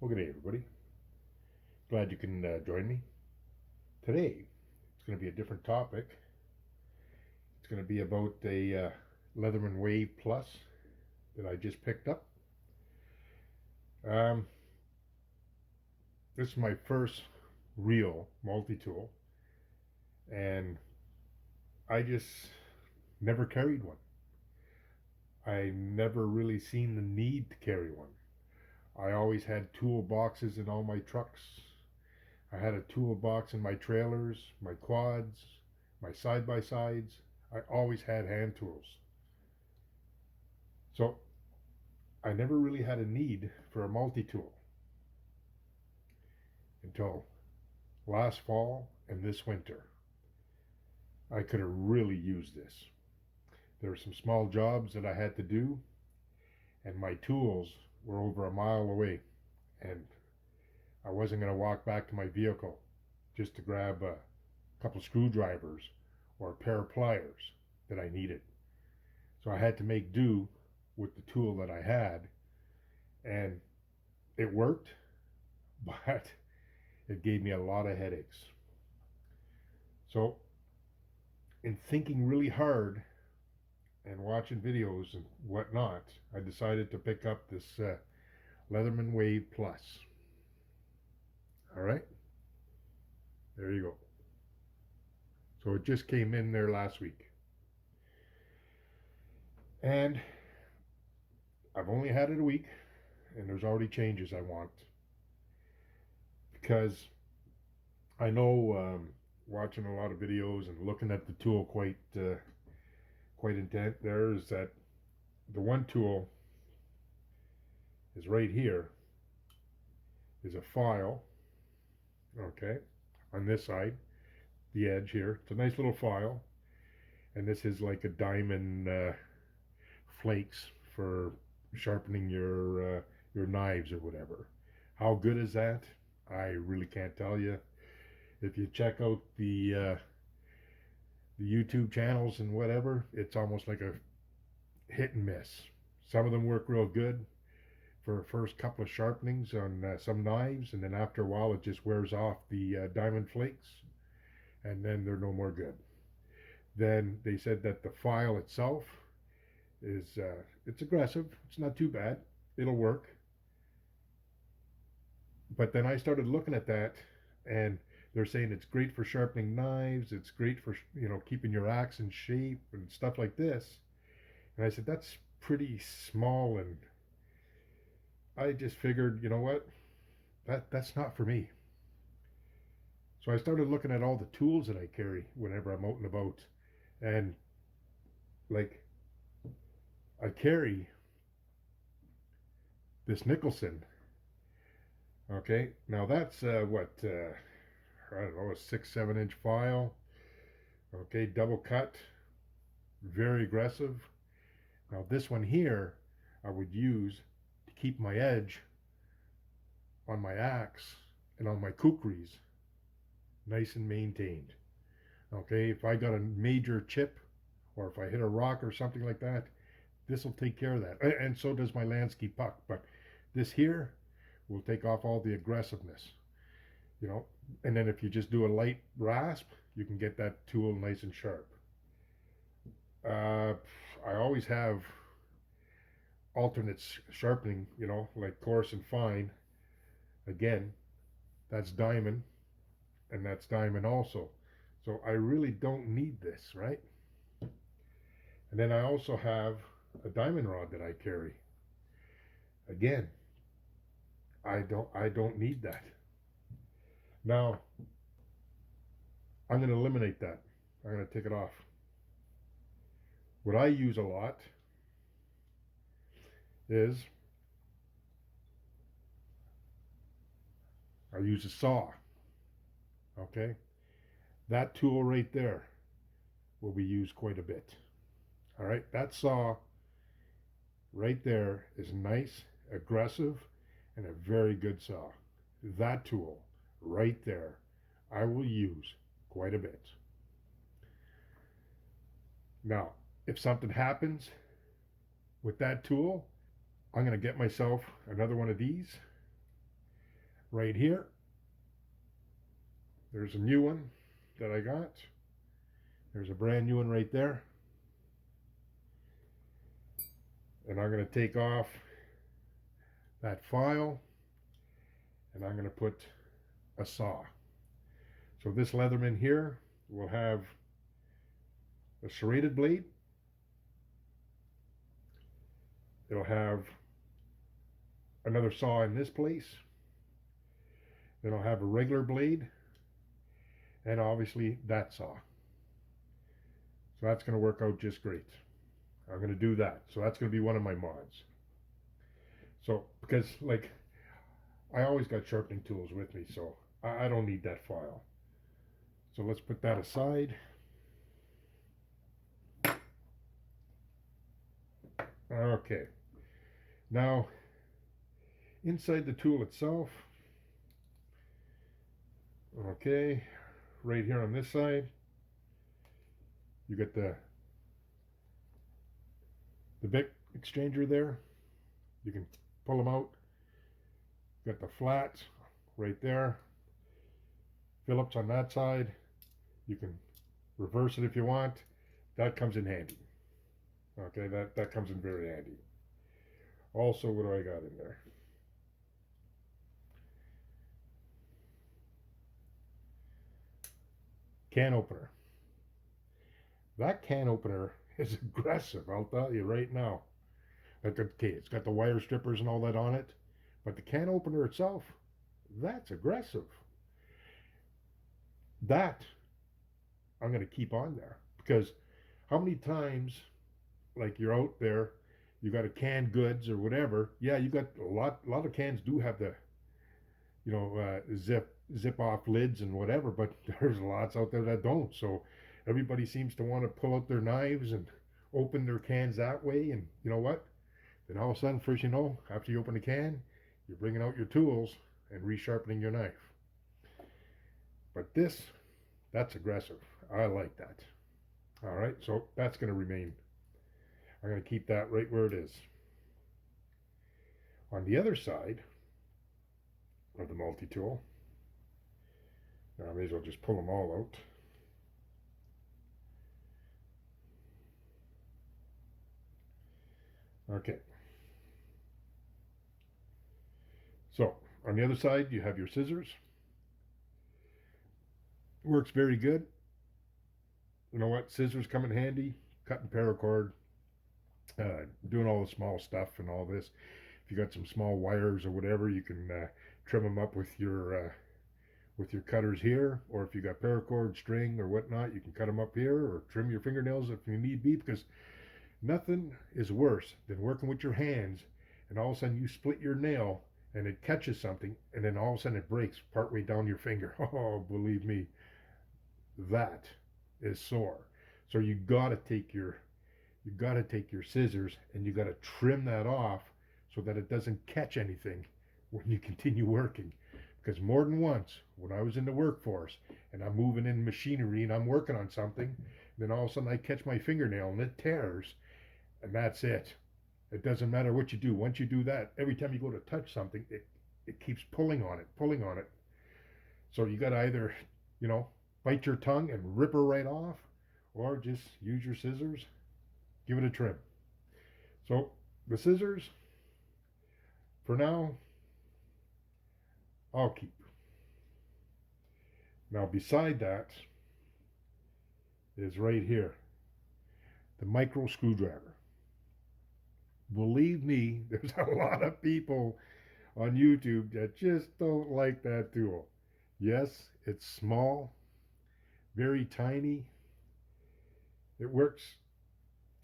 Well, good day, everybody. Glad you can join me. Today, it's going to be a different topic. It's going to be about a Leatherman Wave Plus that I just picked up. Um, this is my first real multi-tool, and I just never carried one. I never really seen the need to carry one. I always had toolboxes in all my trucks. I had a toolbox in my trailers, my quads, my side-by-sides. I always had hand tools. So I never really had a need for a multi-tool until last fall and this winter. I could have really used this. There were some small jobs that I had to do, and my tools were over a mile away, and I wasn't going to walk back to my vehicle just to grab a couple screwdrivers or a pair of pliers that I needed. So I had to make do with the tool that I had, and it worked, but it gave me a lot of headaches. So, in thinking really hard and watching videos and whatnot, I decided to pick up this Leatherman Wave Plus. All right, there you go. So it just came in there last week, and I've only had it a week, and there's already changes I want, because I know watching a lot of videos and looking at the tool quite intent there is that the one tool is right here is a file, okay, on this side, the edge here. It's a nice little file, and this is like a diamond flakes for sharpening your knives or whatever. How good is that? I really can't tell you. If you check out the YouTube channels and whatever, it's almost like a hit and miss. Some of them work real good for the first couple of sharpenings on some knives, and then after a while it just wears off the diamond flakes, and then they're no more good. Then they said that the file itself is it's aggressive. It's not too bad. It'll work. But then I started looking at that, and they're saying it's great for sharpening knives. It's great for keeping your axe in shape and stuff like this. And I said that's pretty small, and I just figured, you know what, that's not for me. So I started looking at all the tools that I carry whenever I'm out and about, and like I carry this Nicholson. Okay, now that's I don't know, a 6-7 inch file. Okay, double cut, very aggressive. Now this one here I would use to keep my edge on my axe and on my kukris nice and maintained. Okay, if I got a major chip or if I hit a rock or something like that, this will take care of that. And so does my Lansky puck. But this here will take off all the aggressiveness, and then if you just do a light rasp, you can get that tool nice and sharp. I always have alternates sharpening, like coarse and fine. Again, that's diamond, and that's diamond also. So I really don't need this, right? And then I also have a diamond rod that I carry. Again, I don't need that. Now, I'm going to eliminate that. I'm going to take it off. What I use a lot is I use a saw. Okay? That tool right there will be used quite a bit. All right? That saw right there is nice, aggressive, and a very good saw. That tool right there I will use quite a bit. Now, if something happens with that tool, I'm going to get myself another one of these, right here. There's a new one that I got. There's a brand new one right there. And I'm going to take off that file and I'm going to put a saw. So this Leatherman here will have a serrated blade. It'll have another saw in this place. Then I'll have a regular blade and obviously that saw. So that's going to work out just great. I'm going to do that. So that's going to be one of my mods. So because like I always got sharpening tools with me, so I don't need that file. So let's put that aside. Okay. Now inside the tool itself, okay, right here on this side, you get the bit exchanger there. You can pull them out. You got the flats right there. Phillips on that side. You can reverse it if you want. That comes in handy. Okay, that comes in very handy. Also, what do I got in there? Can opener. That can opener is aggressive, I'll tell you right now. Okay, it's got the wire strippers and all that on it, but the can opener itself, that's aggressive. That I'm going to keep on there, because how many times, like you're out there, you got a canned goods or whatever. Yeah, you got a lot of cans do have the, zip off lids and whatever, but there's lots out there that don't. So everybody seems to want to pull out their knives and open their cans that way. And you know what? Then all of a sudden, first you know, after you open the can, you're bringing out your tools and resharpening your knife. But that's aggressive. I like that. All right, so that's going to remain. I'm going to keep that right where it is. On the other side of the multi-tool, now I may as well just pull them all out. Okay. So on the other side, you have your scissors. Works very good. You know what? Scissors come in handy. Cutting paracord, doing all the small stuff and all this. If you got some small wires or whatever, you can trim them up with your cutters here. Or if you got paracord, string, or whatnot, you can cut them up here or trim your fingernails if you need be. Because nothing is worse than working with your hands and all of a sudden you split your nail and it catches something and then all of a sudden it breaks partway down your finger. Oh, believe me, that is sore. So you gotta take your scissors and you gotta trim that off so that it doesn't catch anything when you continue working. Because more than once, when I was in the workforce and I'm moving in machinery and I'm working on something, then all of a sudden I catch my fingernail and it tears, and that's it. It doesn't matter what you do. Once you do that, every time you go to touch something, it keeps pulling on it. So you got to either, bite your tongue and rip her right off, or just use your scissors, give it a trim. So the scissors, for now, I'll keep. Now beside that is right here, the micro screwdriver. Believe me, there's a lot of people on YouTube that just don't like that tool. Yes, it's small, very tiny. It works.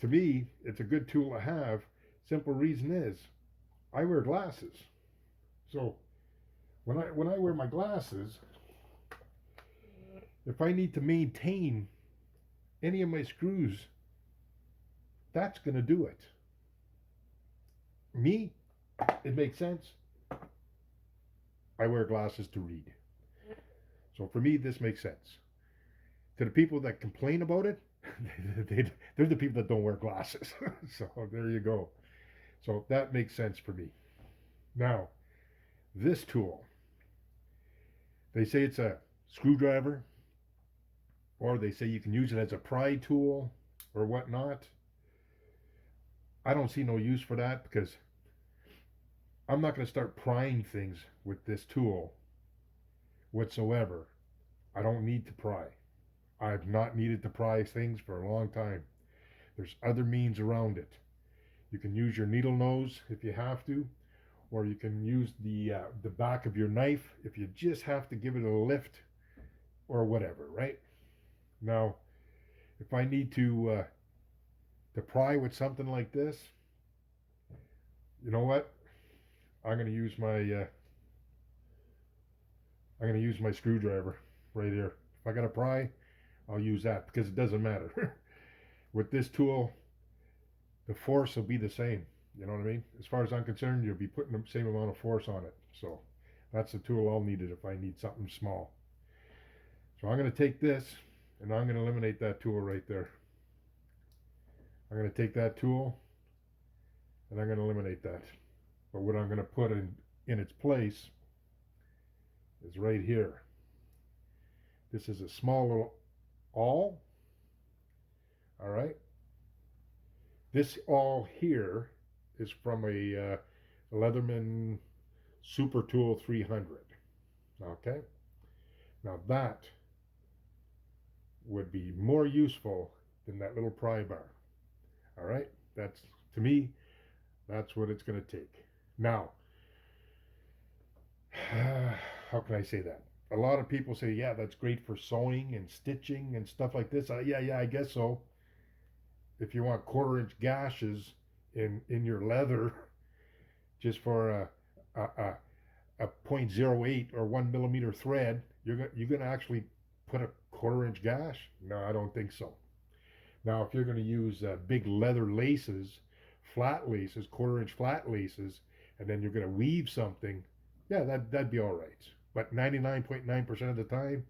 To me, it's a good tool to have. Simple reason is, I wear glasses. So when I wear my glasses, if I need to maintain any of my screws, that's going to do it. Me, it makes sense. I wear glasses to read. So for me, this makes sense. To the people that complain about it, they're the people that don't wear glasses. So there you go. So that makes sense for me. Now, this tool, They say it's a screwdriver, or they say you can use it as a pry tool or whatnot. I don't see no use for that because I'm not going to start prying things with this tool whatsoever. I don't need to pry. I've not needed to pry things for a long time. There's other means around it. You can use your needle nose if you have to, or you can use the back of your knife if you just have to give it a lift or whatever, right? Now, if I need to pry with something like this, you know what? I'm going to use my screwdriver right here. If I got to pry, I'll use that because it doesn't matter. With this tool, the force will be the same. You know what I mean? As far as I'm concerned, you'll be putting the same amount of force on it. So that's the tool I'll need it if I need something small. So I'm going to take this and I'm going to eliminate that tool right there. I'm going to take that tool and I'm going to eliminate that. But what I'm going to put in its place is right here. This is a small little awl. All right. This awl here is from a Leatherman Super Tool 300. Okay. Now that would be more useful than that little pry bar. All right. That's, to me, that's what it's going to take. Now, how can I say that? A lot of people say, yeah, that's great for sewing and stitching and stuff like this. Yeah, I guess so. If you want 1/4 inch gashes in your leather just for a 0.08 or 1 millimeter thread, you're going to actually put a 1/4 inch gash? No, I don't think so. Now, if you're going to use big leather laces, flat laces, 1/4 inch flat laces, and then you're going to weave something, yeah, that'd be all right. But 99.9% of the time,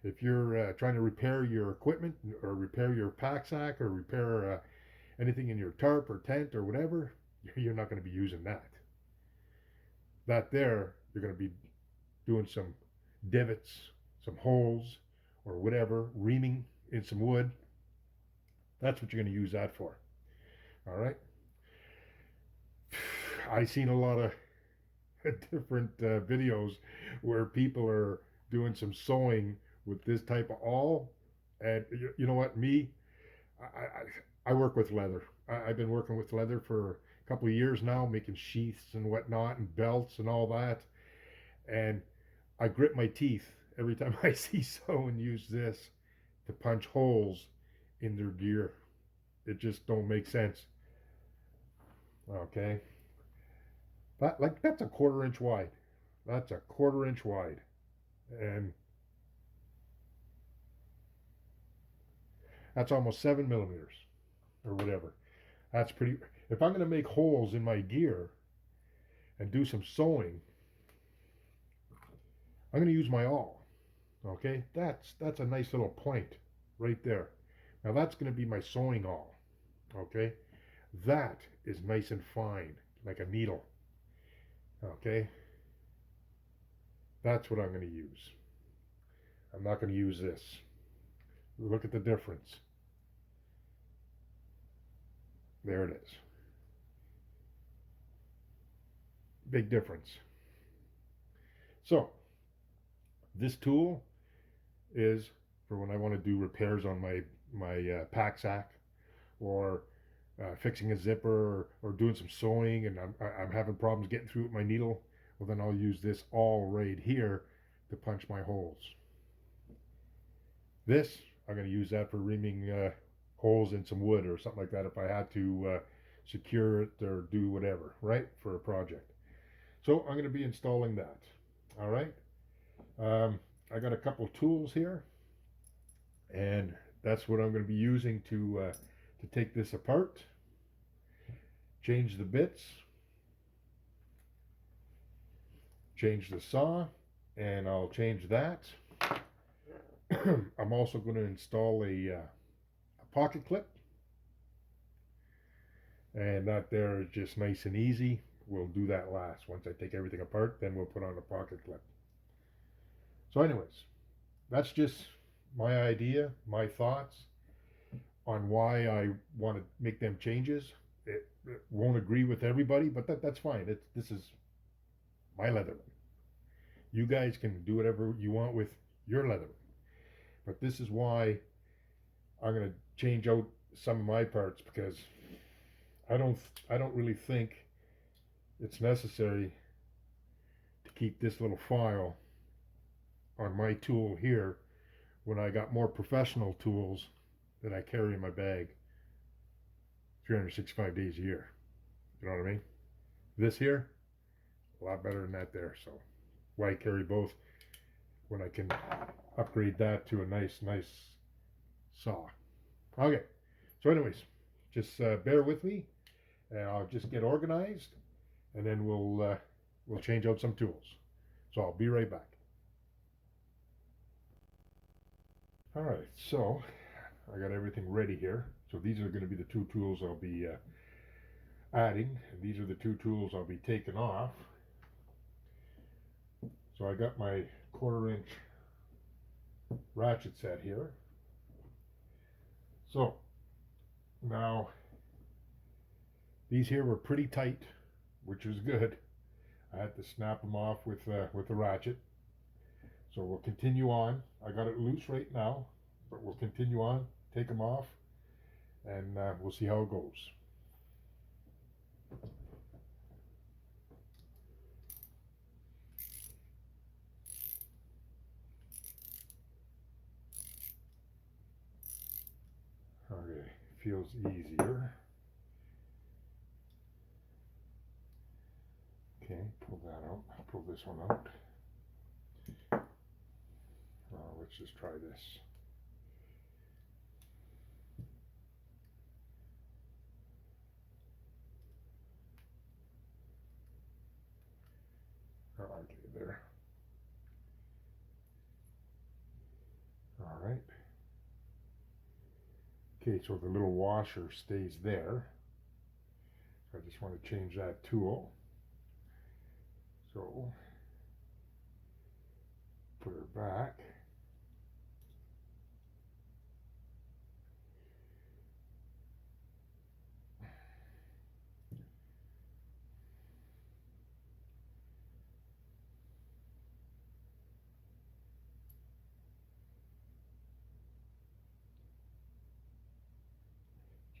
if you're trying to repair your equipment or repair your pack sack or repair anything in your tarp or tent or whatever, you're not going to be using that. That there, you're going to be doing some divots, some holes, or whatever, reaming in some wood. That's what you're going to use that for. All right. I've seen a lot of different videos where people are doing some sewing with this type of awl, and you know what? I work with leather. I've been working with leather for a couple of years now, making sheaths and whatnot, and belts and all that. And I grit my teeth every time I see someone use this to punch holes in their gear. It just don't make sense. Okay, that's a 1/4 inch wide. That's a 1/4 inch wide, and that's almost 7 millimeters or whatever. That's pretty. If I'm going to make holes in my gear and do some sewing, I'm going to use my awl. Okay, that's a nice little point right there. Now that's going to be my sewing awl. Okay, that is nice and fine, like a needle. Okay, that's what I'm going to use. I'm not going to use this. Look at the difference. There it is. Big difference. So this tool is for when I want to do repairs on my pack sack, or fixing a zipper, or doing some sewing, and I'm having problems getting through with my needle. Well, then I'll use this awl right here to punch my holes. This, I'm going to use that for reaming holes in some wood or something like that if I had to secure it or do whatever, right, for a project. So I'm going to be installing that. All right. I got a couple tools here, and that's what I'm going to be using to take this apart, change the bits, change the saw, and I'll change that. I'm also going to install a pocket clip, and that there is just nice and easy. We'll do that last. Once I take everything apart, then we'll put on a pocket clip. So anyways, that's just my idea, my thoughts on why I want to make them changes. It won't agree with everybody, but that's fine. This is my Leatherman. You guys can do whatever you want with your Leatherman, but this is why I'm going to change out some of my parts, because I don't I don't really think it's necessary to keep this little file on my tool here when I got more professional tools that I carry in my bag 365 days a year. You know what I mean? This here, a lot better than that there. So why carry both when I can upgrade that to a nice saw? Okay. So anyways, just bear with me, and I'll just get organized, and then we'll change out some tools. So I'll be right back. All right. So I got everything ready here. So these are going to be the two tools I'll be adding, and these are the two tools I'll be taking off. So I got my 1/4 inch ratchet set here. So now these here were pretty tight, which is good. I had to snap them off with the ratchet. So we'll continue on. I got it loose right now, but we'll continue on, take them off, and we'll see how it goes. Okay, feels easier. Okay, pull that out. Pull this one out. Let's just try this. Okay, there. All right. Okay, so the little washer stays there. I just want to change that tool. So put her back.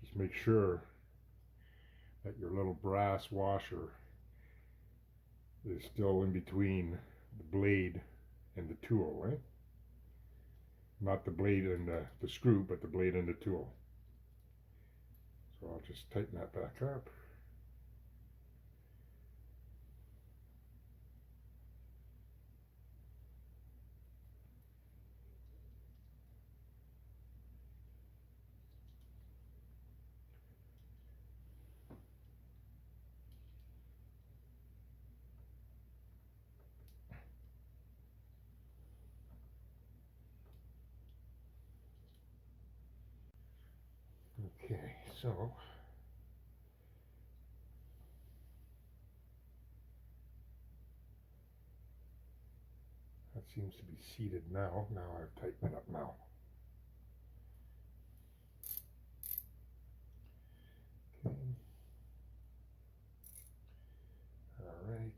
Just make sure that your little brass washer is still in between the blade and the tool, right? Not the blade and the screw, but the blade and the tool. So I'll just tighten that back up. Okay, so that seems to be seated now. Now I've tightened it up now. Okay. All right.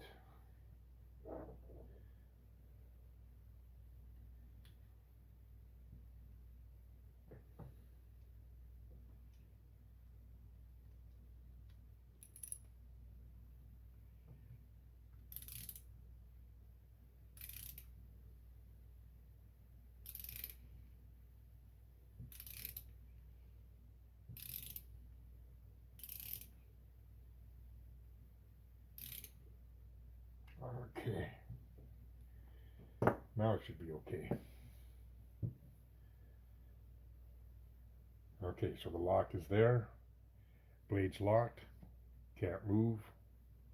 Okay. Now it should be okay. Okay, so the lock is there. Blade's locked. Can't move.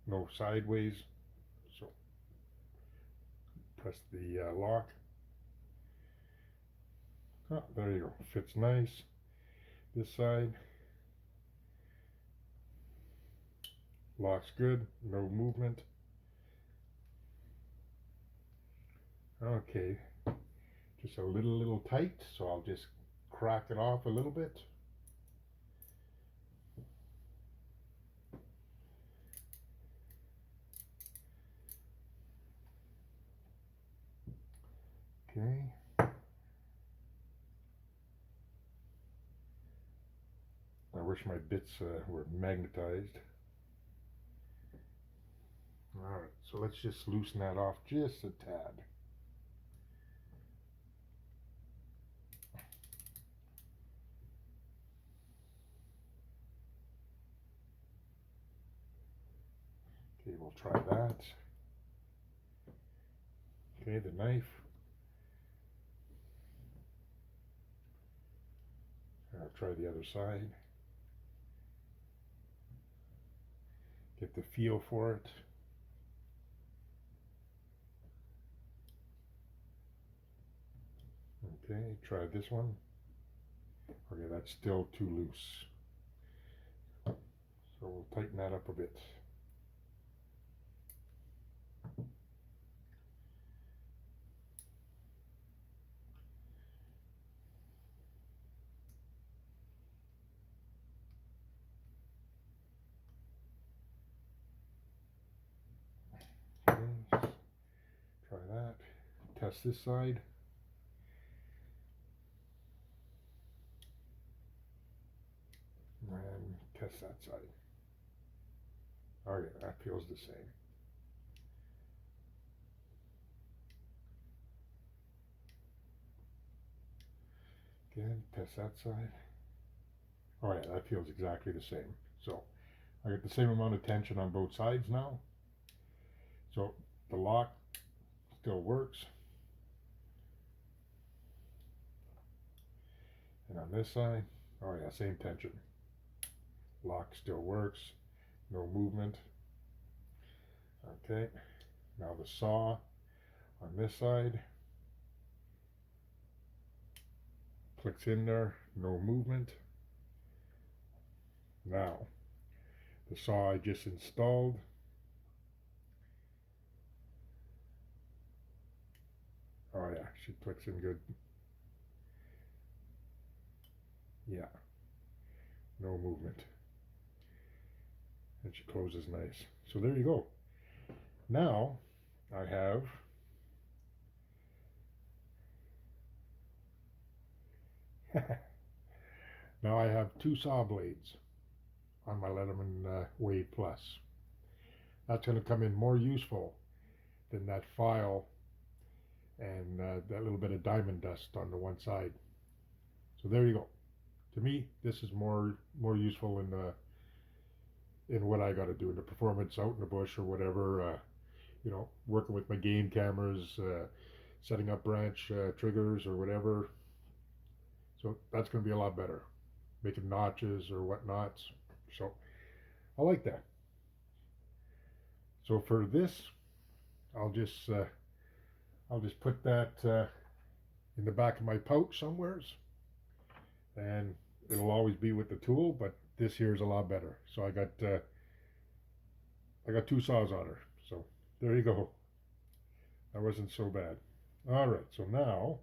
No sideways. So press the lock. Oh, there you go. Fits nice. This side. Lock's good. No movement. Okay, just a little tight, so I'll just crack it off a little bit. Okay. I wish my bits were magnetized. Alright, so let's just loosen that off just a tad. Okay, we'll try that. Okay, the knife. I'll try the other side. Get the feel for it. Okay, try this one. Okay, that's still too loose. So we'll tighten that up a bit. Okay, try that. Test this side. And test that side. Okay, that feels the same. Again, test that side. Oh yeah, that feels exactly the same. So I got the same amount of tension on both sides now. So the lock still works. And on this side, oh yeah, same tension. Lock still works, no movement. Okay, now the saw on this side, clicks in there, no movement. Now, the saw I just installed, oh yeah, she clicks in good. Yeah, no movement. And she closes nice. So there you go. Now, I have now I have two saw blades on my Leatherman Wave Plus. That's going to come in more useful than that file and that little bit of diamond dust on the one side. So there you go. To me, this is more useful in what I got to do in the performance out in the bush or whatever. You know, working with my game cameras, setting up branch triggers or whatever. So that's going to be a lot better, making notches or whatnots. So I like that. So for this, I'll just put that in the back of my pouch somewheres, and it'll always be with the tool. But this here is a lot better. So I got two saws on her. So there you go. That wasn't so bad. All right. So now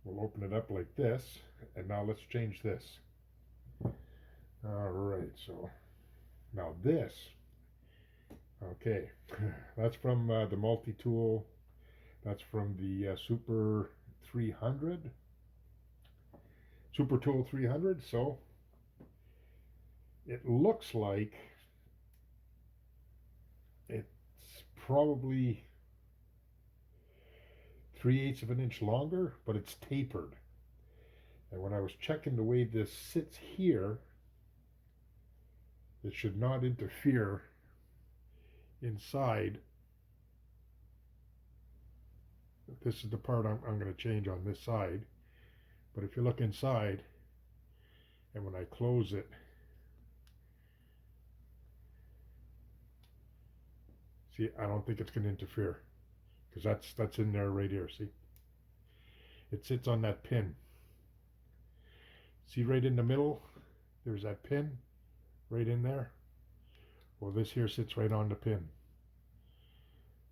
we'll open it up like this, and now let's change this. All right. So now this. Okay, that's from the multi-tool. That's from the Super 300, Super Tool 300. So it looks like it's probably 3/8 of an inch longer, but it's tapered. And when I was checking the way this sits here, it should not interfere inside. This is the part I'm going to change on this side. But if you look inside, and when I close it, see, I don't think it's going to interfere, because that's in there right here. See, it sits on that pin. See right in the middle, there's that pin right in there. Well, this here sits right on the pin.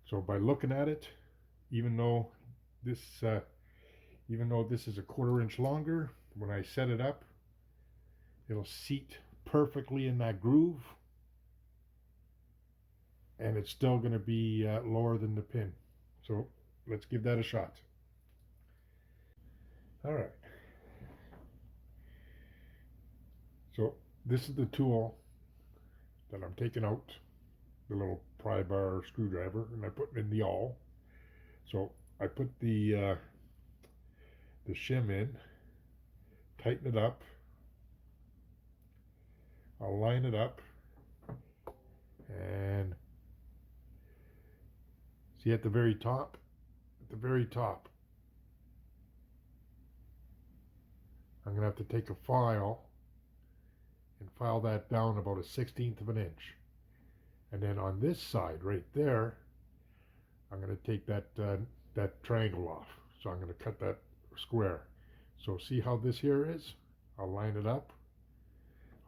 So by looking at it, even though this even though this is a 1/4 inch longer, when I set it up, it'll seat perfectly in that groove, and it's still going to be lower than the pin. So let's give that a shot. All right. So this is the tool that I'm taking out, the little pry-bar screwdriver, and I put it in the awl. So I put the shim in, tighten it up, I'll line it up, and see at the very top, I'm going to have to take a file and file that down about a 1/16 of an inch. And then on this side right there, I'm going to take that triangle off. So I'm going to cut that square. So see how this here is? I'll line it up.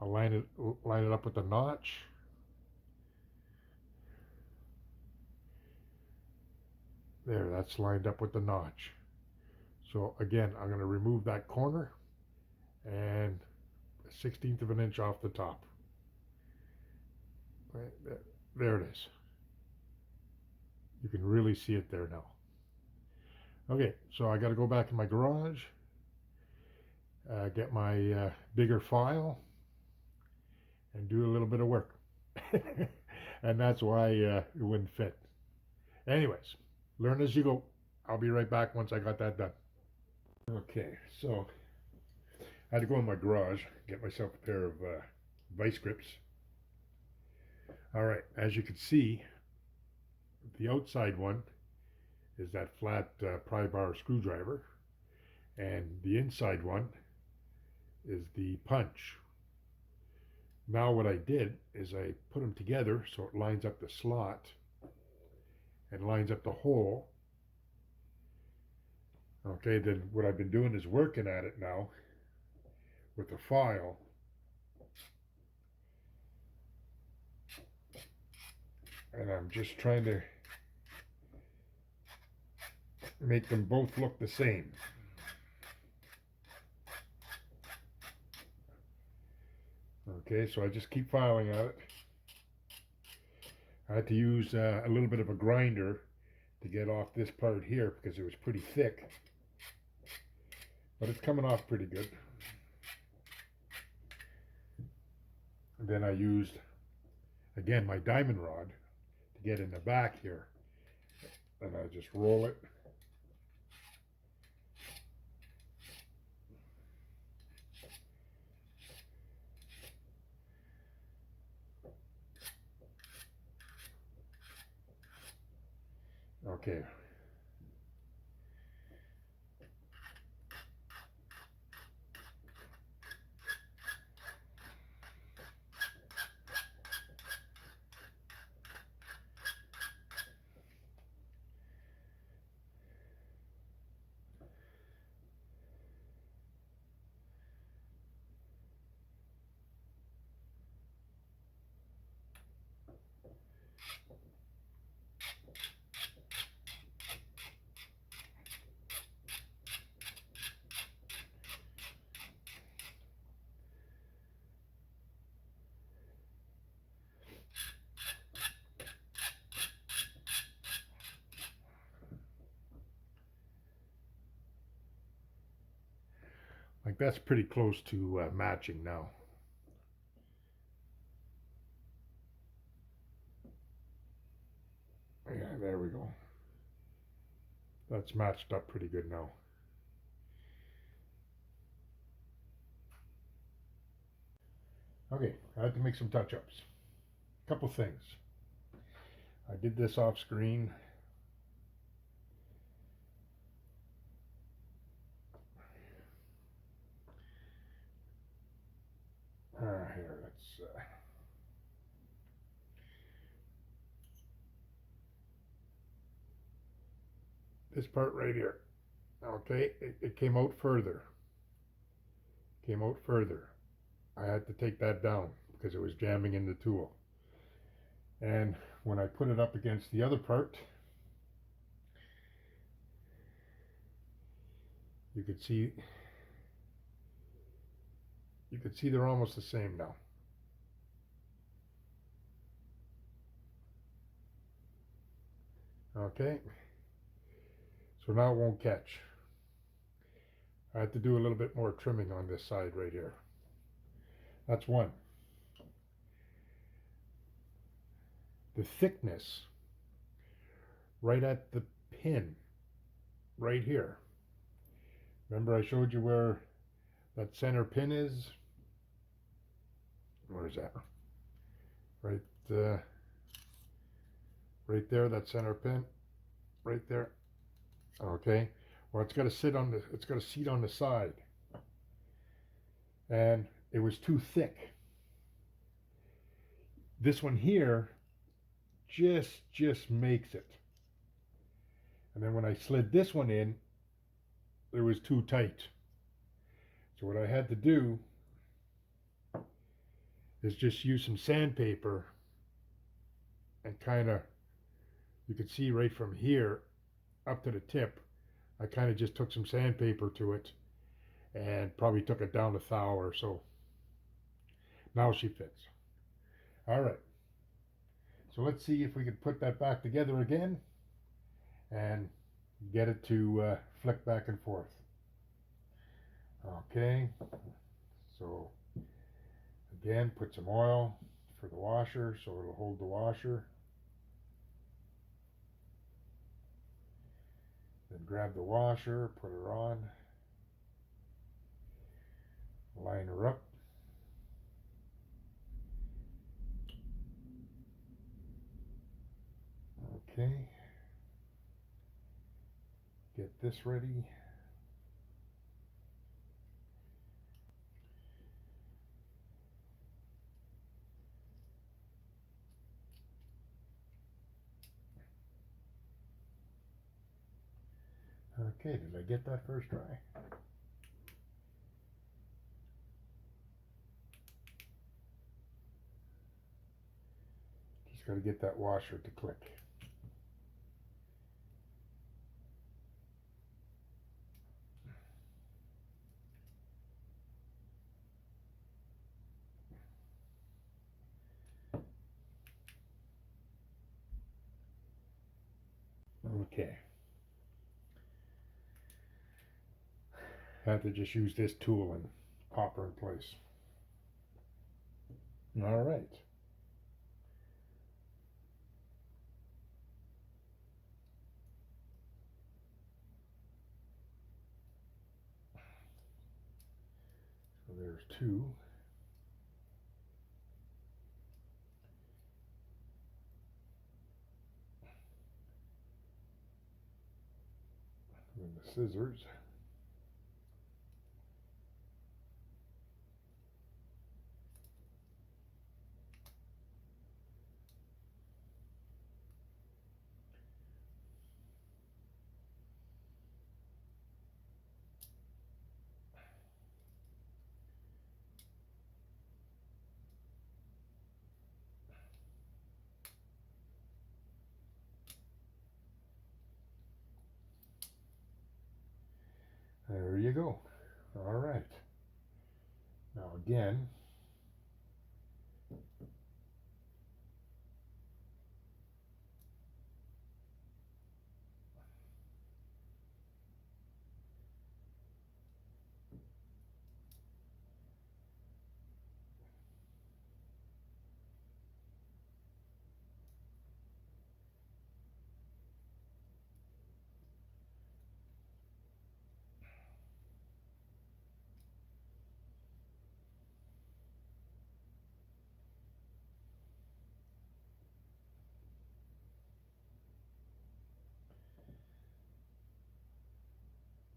I'll line it up with the notch. There, that's lined up with the notch. So again, I'm going to remove that corner and a 1/16 of an inch off the top. Right there it is. You can really see it there now. Okay, so I got to go back in my garage, get my bigger file, and do a little bit of work. And that's why it wouldn't fit. Anyways, learn as you go. I'll be right back once I got that done. Okay, so I had to go in my garage, get myself a pair of vice grips. All right, as you can see, the outside one is that flat pry-bar screwdriver, and the inside one is the punch. Now what I did is I put them together so it lines up the slot and lines up the hole. Okay, then what I've been doing is working at it now with the file. And I'm just trying to make them both look the same. Okay, so I just keep filing at it. I had to use a little bit of a grinder to get off this part here because it was pretty thick. But it's coming off pretty good. And then I used, again, my diamond rod to get in the back here. And I just roll it. Okay. Like that's pretty close to matching now. Yeah, there we go. That's matched up pretty good now. Okay, I had to make some touch-ups. Couple things. I did this off screen. Here, let's this part right here. Okay, it came out further. Came out further. I had to take that down because it was jamming in the tool. And when I put it up against the other part, You could see they're almost the same now. Okay, so now it won't catch. I have to do a little bit more trimming on this side right here. That's one. The thickness right at the pin right here. Remember I showed you where that center pin is? Where's that? Right right there, that center pin. Right there. Okay. Well, it's got to seat on the side. And it was too thick. This one here just makes it. And then when I slid this one in, it was too tight. So what I had to do is just use some sandpaper and kind of, you can see right from here up to the tip, I kind of just took some sandpaper to it and probably took it down a thou or so. Now she fits. All right. So let's see if we can put that back together again and get it to flick back and forth. Okay. So again, put some oil for the washer so it'll hold the washer. Then grab the washer, put her on, line her up. Okay. Get this ready. Okay, did I get that first try? Just got to get that washer to click. Okay. I have to just use this tool and pop her in place. All right. So there's two. And the scissors. There you go. All right. Now again,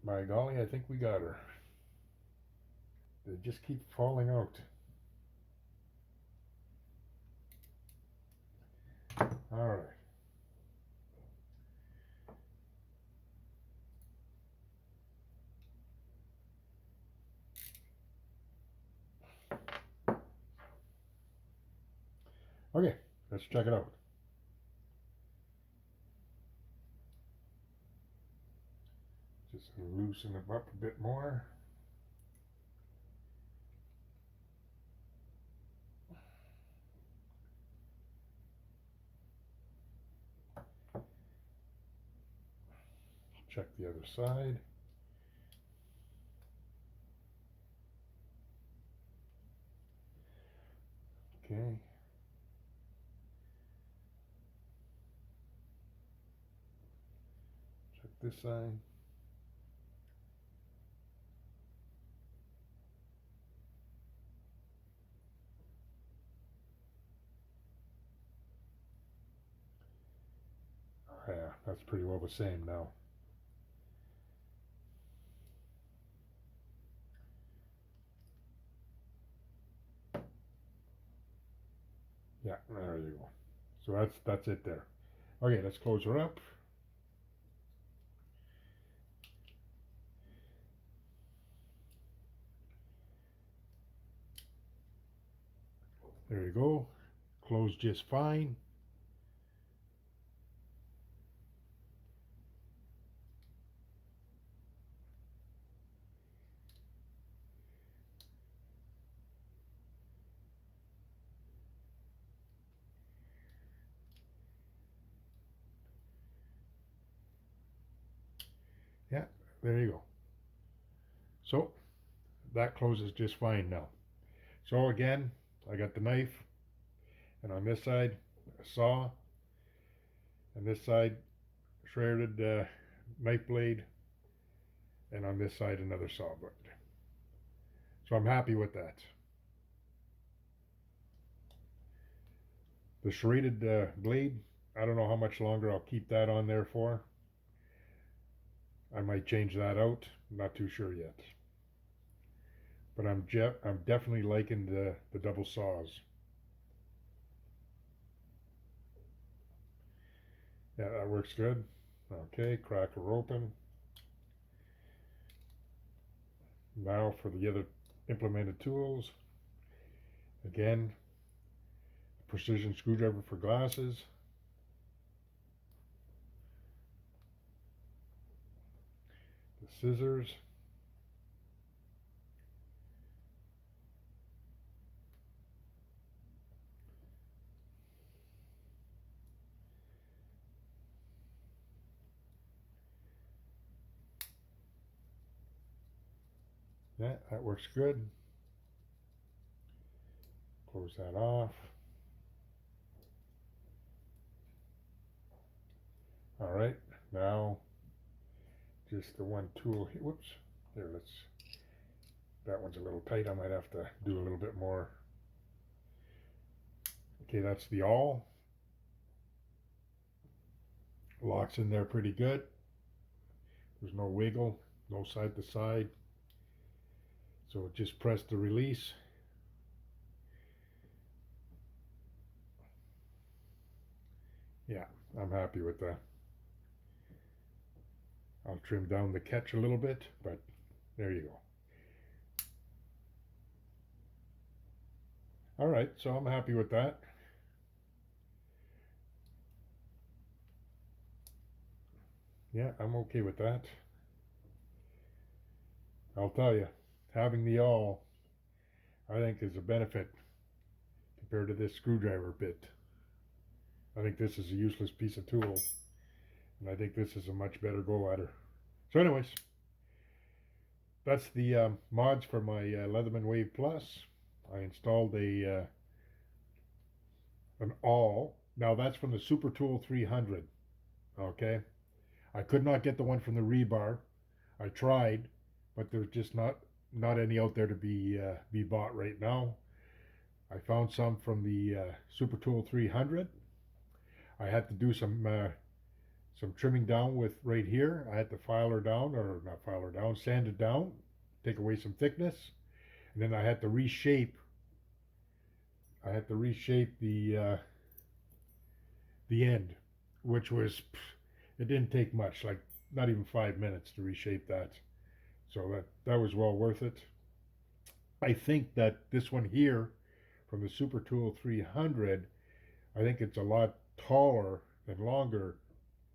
by golly, I think we got her. They just keep falling out. All right. Okay, let's check it out. Just loosen them up a bit more. Check the other side. Okay. Check this side. Yeah, that's pretty well the same now. Yeah, there you go. So that's it there. Okay, let's close her up. There you go. Closed just fine. Yeah, there you go. So that closes just fine now. So again, I got the knife, and on this side, a saw, and this side, shredded knife blade, and on this side, another saw blade. So I'm happy with that. The serrated blade, I don't know how much longer I'll keep that on there for. I might change that out. I'm not too sure yet. But I'm definitely liking the double saws. Yeah, that works good. Okay, crack her open. Now for the other implemented tools. Again, precision screwdriver for glasses. The scissors. Yeah, that works good. Close that off. All right, now just the one tool. Whoops. Here, that one's a little tight. I might have to do a little bit more. Okay, that's the awl. Locks in there pretty good. There's no wiggle, no side to side. So just press the release. Yeah, I'm happy with that. I'll trim down the catch a little bit, but there you go. All right, so I'm happy with that. Yeah, I'm okay with that. I'll tell you, having the awl, I think, is a benefit compared to this screwdriver bit. I think this is a useless piece of tool, and I think this is a much better go at her. So anyways, that's the mods for my Leatherman Wave Plus. I installed an awl. Now that's from the Super Tool 300. Okay, I could not get the one from the rebar. I tried, but there's just not any out there to be bought right now. I found some from the Super Tool 300. I had to do some trimming down with right here. I had to file her down, or not file her down, sand it down, take away some thickness, and then I had to reshape. I had to reshape the end, which was, it didn't take much, like not even 5 minutes to reshape that. So that was well worth it. I think that this one here from the Super Tool 300, I think it's a lot taller and longer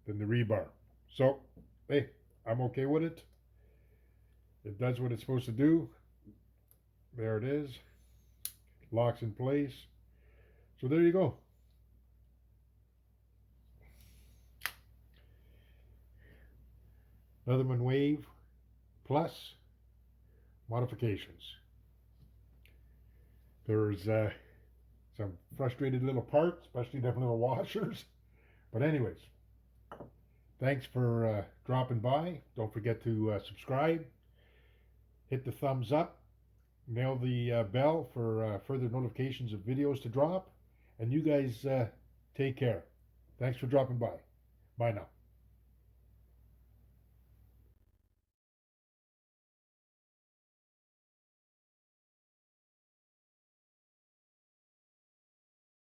than the rebar. So, hey, I'm okay with it. It does what it's supposed to do. There it is. Locks in place. So there you go. Leatherman Wave plus modifications. There's some frustrated little parts, especially them little washers. But anyways, thanks for dropping by. Don't forget to subscribe. Hit the thumbs up. Nail the bell for further notifications of videos to drop. And you guys take care. Thanks for dropping by. Bye now.